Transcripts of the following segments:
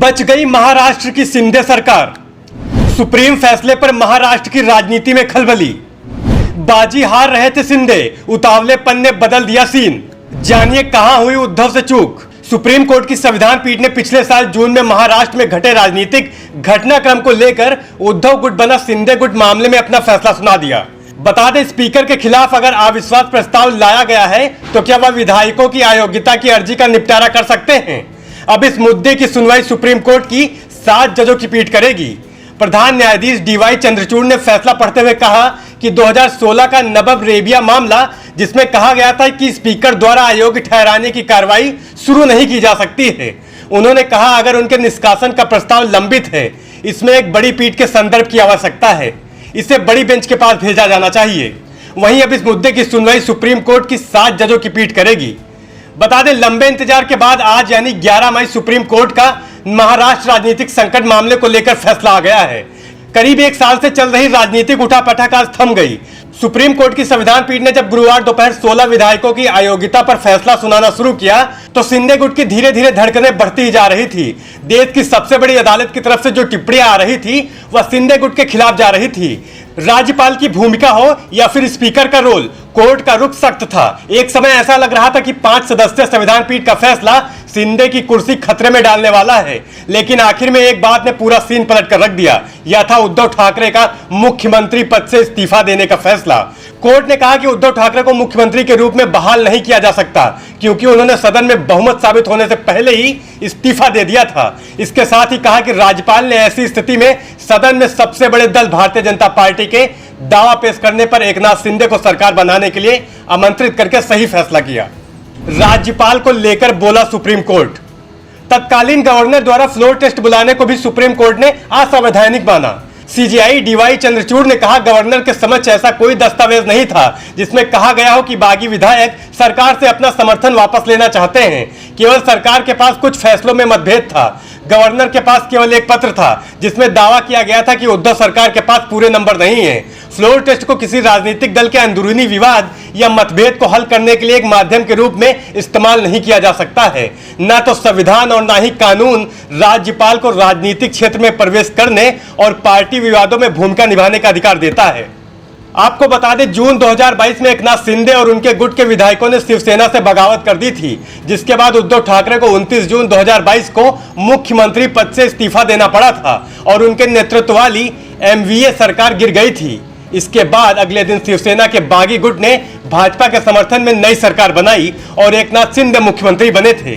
बच गई महाराष्ट्र की शिंदे सरकार। सुप्रीम फैसले पर महाराष्ट्र की राजनीति में खलबली। बाजी हार रहे थे शिंदे, उतावलेपन ने बदल दिया सीन। जानिए कहां हुई उद्धव से चूक। सुप्रीम कोर्ट की संविधान पीठ ने पिछले साल जून में महाराष्ट्र में घटे राजनीतिक घटनाक्रम को लेकर उद्धव गुट बना शिंदे गुट मामले में अपना फैसला सुना दिया। बता दें, स्पीकर के खिलाफ अगर अविश्वास प्रस्ताव लाया गया है तो क्या वह विधायकों की अयोग्यता की अर्जी का निपटारा कर सकते हैं। अब इस मुद्दे की सुनवाई सुप्रीम कोर्ट की 7 जजों की पीठ करेगी। प्रधान न्यायाधीश डीवाई चंद्रचूड़ ने फैसला पढ़ते हुए कहा कि 2016 का नबब रेबिया मामला, जिसमें कहा गया था कि स्पीकर द्वारा अयोग्य ठहराने की कार्रवाई शुरू नहीं की जा सकती है। उन्होंने कहा अगर उनके निष्कासन का प्रस्ताव लंबित है, इसमें एक बड़ी पीठ के संदर्भ की आवश्यकता है, इसे बड़ी बेंच के पास भेजा जाना चाहिए। वहीं अब इस मुद्दे की सुनवाई सुप्रीम कोर्ट की 7 जजों की पीठ करेगी। बता दें, लंबे इंतजार के बाद आज यानी 11 मई सुप्रीम कोर्ट का महाराष्ट्र राजनीतिक संकट मामले को लेकर फैसला आ गया है। करीब 1 साल से चल रही राजनीतिक उठापटक आज थम गई। सुप्रीम कोर्ट की संविधान पीठ ने जब गुरुवार दोपहर 16 विधायकों की अयोग्यता पर फैसला सुनाना शुरू किया तो शिंदे गुट की धीरे धीरे धड़कनें बढ़ती ही जा रही थी। देश की सबसे बड़ी अदालत की तरफ से जो टिप्पणियां आ रही थी वह शिंदे गुट के खिलाफ जा रही थी। राज्यपाल की भूमिका हो या फिर स्पीकर का रोल, कोर्ट का रुख सख्त था। एक समय ऐसा लग रहा था कि 5 सदस्यीय संविधान पीठ का फैसला शिंदे की कुर्सी खतरे में डालने वाला है, लेकिन आखिर में एक बात ने पूरा सीन पलट कर रख दिया। यह था उद्धव ठाकरे का मुख्यमंत्री पद से इस्तीफा देने का फैसला। कोर्ट ने कहा कि उद्धव ठाकरे को मुख्यमंत्री के रूप में बहाल नहीं किया जा सकता, क्योंकि उन्होंने सदन में बहुमत साबित होने से पहले ही इस्तीफा दे दिया था। इसके साथ ही कहा कि राज्यपाल ने ऐसी स्थिति में सदन में सबसे बड़े दल भारतीय जनता पार्टी के दावा पेश करने पर एकनाथ शिंदे को सरकार बनाने के लिए आमंत्रित करके सही फैसला किया। राज्यपाल को लेकर बोला सुप्रीम कोर्ट। तत्कालीन गवर्नर द्वारा फ्लोर टेस्ट बुलाने को भी सुप्रीम कोर्ट ने असंवैधानिक माना। सीजेआई डीवाई चंद्रचूड़ ने कहा गवर्नर के समक्ष ऐसा कोई दस्तावेज नहीं था जिसमें कहा गया हो कि बागी विधायक सरकार से अपना समर्थन वापस लेना चाहते हैं। केवल सरकार के पास कुछ फैसलों में मतभेद था। गवर्नर के पास केवल एक पत्र था जिसमें दावा किया गया था कि उद्धव सरकार के पास पूरे नंबर नहीं है। फ्लोर टेस्ट को किसी राजनीतिक दल के अंदरूनी विवाद या मतभेद को हल करने के लिए एक माध्यम के रूप में इस्तेमाल नहीं किया जा सकता है। न तो संविधान और न ही कानून राज्यपाल को राजनीतिक क्षेत्र में प्रवेश करने और पार्टी विवादों में भूमिका निभाने का अधिकार देता है। आपको बता दें, जून 2022 में एकनाथ शिंदे और उनके गुट के विधायकों ने शिवसेना से बगावत कर दी थी, जिसके बाद उद्धव ठाकरे को 29 जून 2022 को मुख्यमंत्री पद से इस्तीफा देना पड़ा था और उनके नेतृत्व वाली एमवीए सरकार गिर गई थी। इसके बाद अगले दिन शिवसेना के बागी गुट ने भाजपा के समर्थन में नई सरकार बनाई और एकनाथ शिंदे मुख्यमंत्री बने थे।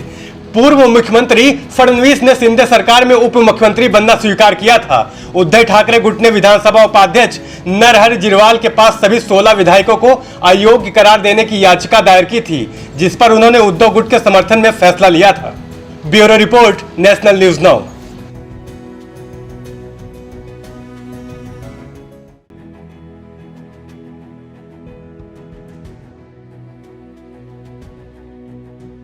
पूर्व मुख्यमंत्री फडणवीस ने शिंदे सरकार में उप मुख्यमंत्री बनना स्वीकार किया था। उद्धव ठाकरे गुट ने विधानसभा उपाध्यक्ष नरहरि झिरवाल के पास सभी 16 विधायकों को अयोग्य करार देने की याचिका दायर की थी, जिस पर उन्होंने उद्धव गुट के समर्थन में फैसला लिया था। Bureau report, national news now.